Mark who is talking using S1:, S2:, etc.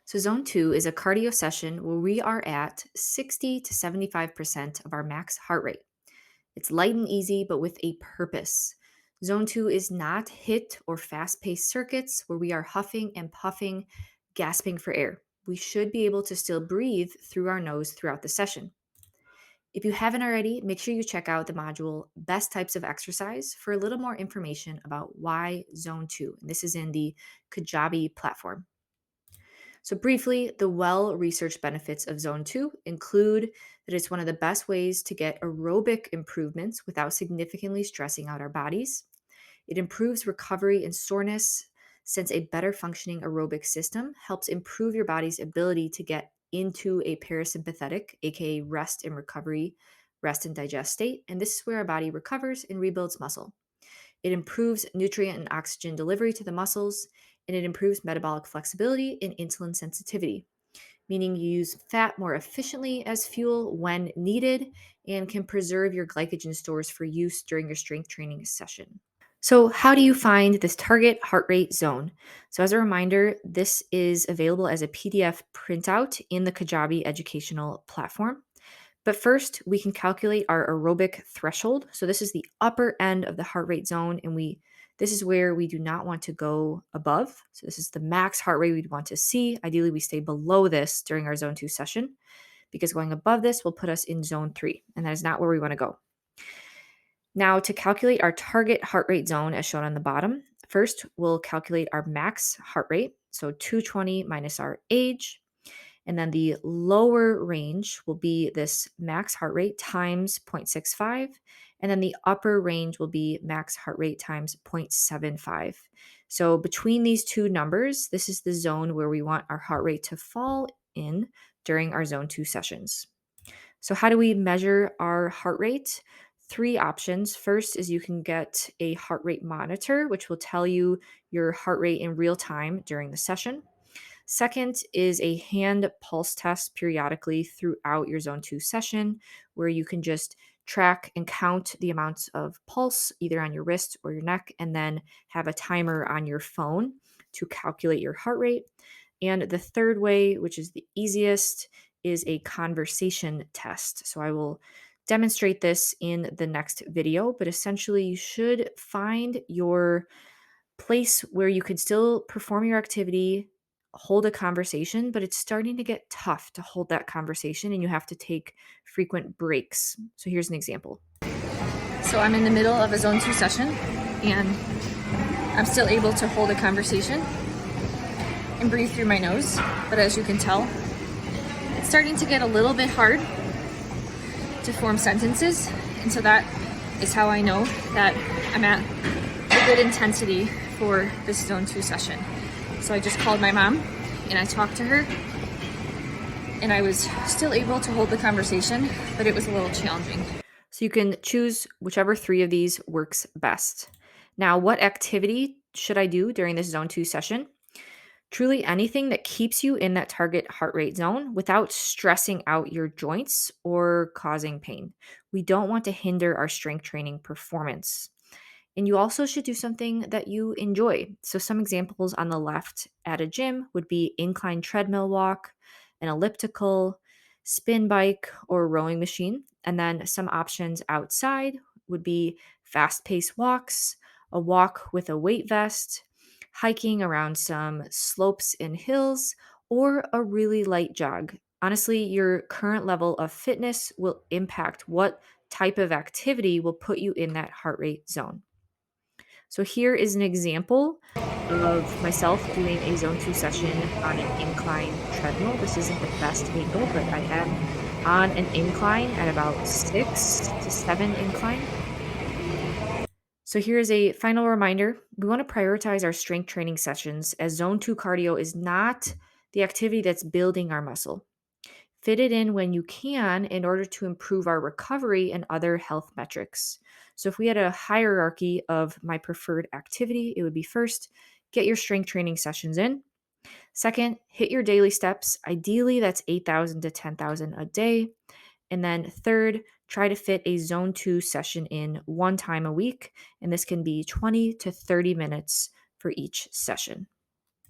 S1: So, zone two is a cardio session where we are at 60 to 75% of our max heart rate. It's light and easy, but with a purpose. Zone two is not HIT or fast paced circuits where we are huffing and puffing, gasping for air. We should be able to still breathe through our nose throughout the session. If you haven't already, make sure you check out the module Best Types of Exercise for a little more information about why Zone 2. And this is in the Kajabi platform. So, briefly, the well researched benefits of Zone 2 include that it's one of the best ways to get aerobic improvements without significantly stressing out our bodies. It improves recovery and soreness since a better functioning aerobic system helps improve your body's ability to get into a parasympathetic, aka rest and recovery, rest and digest state. And this is where our body recovers and rebuilds muscle. It improves nutrient and oxygen delivery to the muscles, and it improves metabolic flexibility and insulin sensitivity, meaning you use fat more efficiently as fuel when needed and can preserve your glycogen stores for use during your strength training session. So, how do you find this target heart rate zone? So, as a reminder, this is available as a PDF printout in the Kajabi educational platform. But first, we can calculate our aerobic threshold. So, this is the upper end of the heart rate zone, and this is where we do not want to go above. So, this is the max heart rate we'd want to see. Ideally, we stay below this during our zone 2 session because going above this will put us in zone 3, and that is not where we want to go. Now, to calculate our target heart rate zone, as shown on the bottom, first we'll calculate our max heart rate, so 220 minus our age. And then the lower range will be this max heart rate times 0.65. And then the upper range will be max heart rate times 0.75. So between these two numbers, this is the zone where we want our heart rate to fall in during our zone 2 sessions. So, how do we measure our heart rate? Three options. First is you can get a heart rate monitor, which will tell you your heart rate in real time during the session. Second is a hand pulse test periodically throughout your zone 2 session, where you can just track and count the amounts of pulse either on your wrist or your neck, and then have a timer on your phone to calculate your heart rate. And the third way, which is the easiest, is a conversation test. So I will demonstrate this in the next video, but essentially you should find your place where you can still perform your activity, hold a conversation, but it's starting to get tough to hold that conversation and you have to take frequent breaks. So here's an example. So I'm in the middle of a zone 2 session and I'm still able to hold a conversation and breathe through my nose, but as you can tell, it's starting to get a little bit hard to form sentences, and so that is how I know that I'm at a good intensity for this zone 2 session. So I just called my mom and I talked to her, and I was still able to hold the conversation, but it was a little challenging. So you can choose whichever three of these works best. Now, what activity should I do during this zone 2 session? Truly anything that keeps you in that target heart rate zone without stressing out your joints or causing pain. We don't want to hinder our strength training performance. And you also should do something that you enjoy. So, some examples on the left at a gym would be incline treadmill walk, an elliptical, spin bike, or rowing machine. And then some options outside would be fast paced walks, a walk with a weight vest, hiking around some slopes and hills, or a really light jog. Honestly, your current level of fitness will impact what type of activity will put you in that heart rate zone. So here is an example of myself doing a zone 2 session on an incline treadmill. This isn't the best angle, but I am on an incline at about 6 to 7 incline. So here is a final reminder. We want to prioritize our strength training sessions as zone 2 cardio is not the activity that's building our muscle. Fit it in when you can in order to improve our recovery and other health metrics. So, if we had a hierarchy of my preferred activity, it would be first, get your strength training sessions in. Second, hit your daily steps. Ideally, that's 8,000 to 10,000 a day. And then third, try to fit a zone 2 session in one time a week. And this can be 20 to 30 minutes for each session.